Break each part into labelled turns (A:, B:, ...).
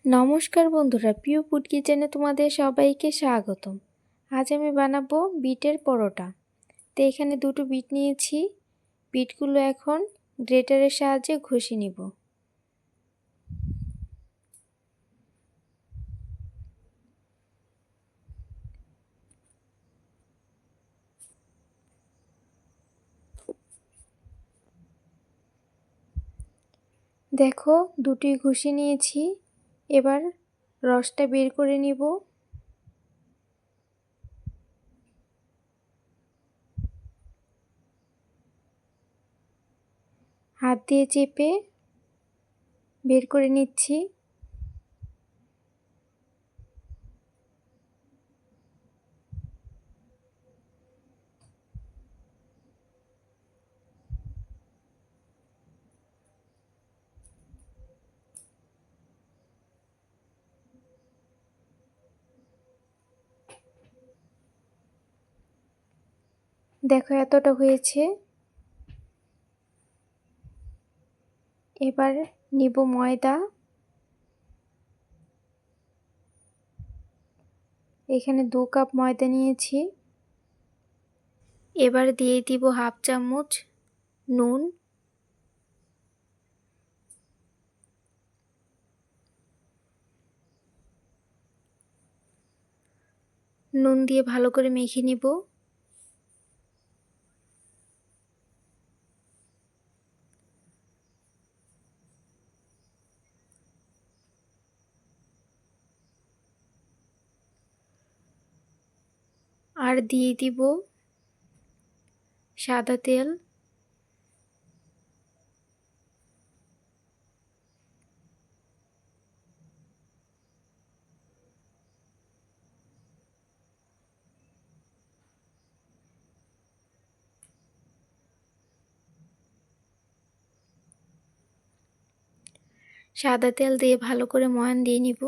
A: নমস্কার বন্ধুরা, প্রিয় ফুড কিচেনে তোমাদের সবাইকে স্বাগতম। আজ আমি বানাবো বিটের পরোটা। তো এখানে দুটো বিট নিয়েছি। বিটগুলো এখন গ্রেটারের সাহায্যে ঘষে নিব। দেখো, দুটোই ঘষে নিয়েছি। এবার রসটা বের করে নিব। হাত দিয়ে চেপে বের করে নিচ্ছি। দেখো, এতটা হয়েছে। এবার নিব ময়দা। এখানে 2 কাপ ময়দা নিয়েছি। এবার দিয়ে দিব হাফ চামচ নুন। নুন দিয়ে ভালো করে মেখে নিব। আর দিয়ে দিব সাদা তেল। সাদা তেল দিয়ে ভালো করে ময়ান দিয়ে নিব।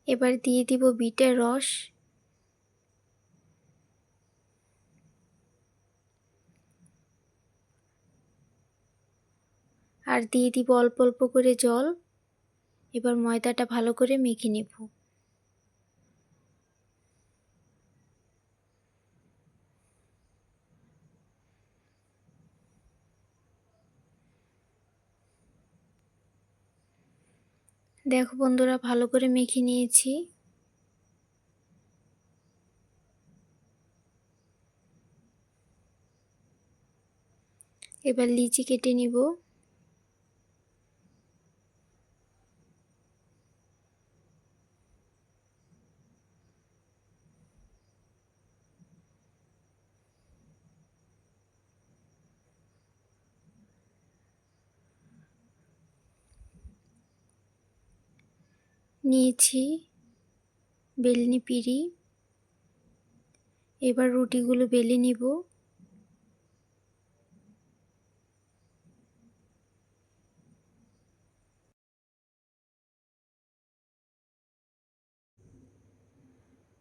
A: এবার দিয়ে দিব বিটের রস। আর দিয়ে দিব অল্প অল্প করে জল। এবার ময়দাটা ভালো করে মেখে নেব। দেখো বন্ধুরা, ভালো করে মেখে নিয়েছি। এবার লিচি কেটে নিব। নিয়েছি বেলনি পিঁড়ি। এবার রুটিগুলো বেলে নিব।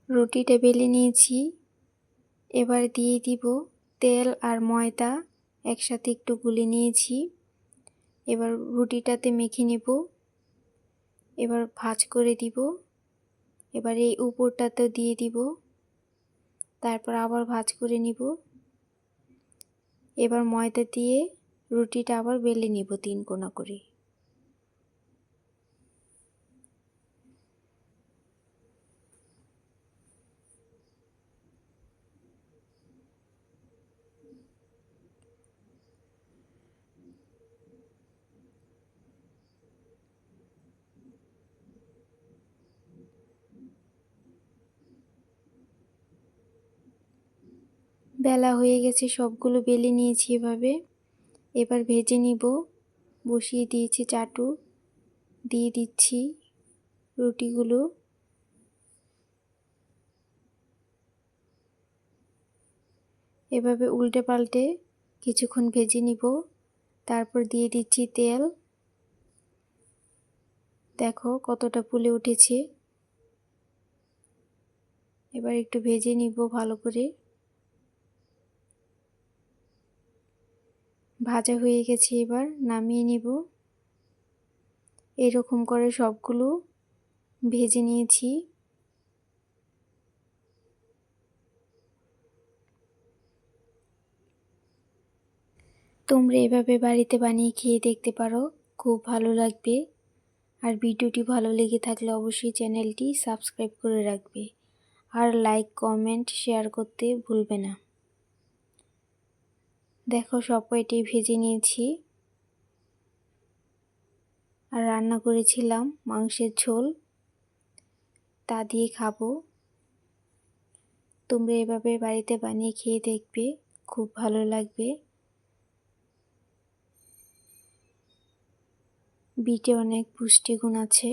A: রুটিটা বেলে নিয়েছি। এবার দিয়ে দিব তেল আর ময়দা একসাথে একটু গুলে নিয়েছি। এবার রুটিটাতে মেখে নেব। এবার ভাঁজ করে দিব। এবার এই উপরটাতে দিয়ে দিব। তারপর আবার ভাঁজ করে নিব। এবার ময়দা দিয়ে রুটিটা আবার বেলে নিব 3 কোনা করে। বেলা হয়ে গেছে, সবগুলো বেলে নিয়েছি এভাবে। এবার ভেজে নিব। বসিয়ে দিয়েছি চাটু, দিয়ে দিচ্ছি রুটিগুলো। এভাবে উল্টে পাল্টে কিছুক্ষণ ভেজে নিব। তারপর দিয়ে দিচ্ছি তেল। দেখো কতটা ফুলে উঠেছে। এবার একটু ভেজে নিব ভালো করে। ভাজা হয়ে গেছে, এবার নামিয়ে নিব। এরকম করে সবগুলো ভেজে নিয়েছি। তোমরা এভাবে বাড়িতে বানিয়ে খেয়ে দেখতে পারো, খুব ভালো লাগবে। আর ভিডিওটি ভালো লেগে থাকলে অবশ্যই চ্যানেলটি সাবস্ক্রাইব করে রাখবে, আর লাইক কমেন্ট শেয়ার করতে ভুলবে না। দেখো সব কয়টি ভেজে নিয়েছি। আর রান্না করেছিলাম মাংসের ঝোল, তা দিয়ে খাবো। তোমরা এভাবে বাড়িতে বানিয়ে খেয়ে দেখবে, খুব ভালো লাগবে। বিটে অনেক পুষ্টিগুণ আছে।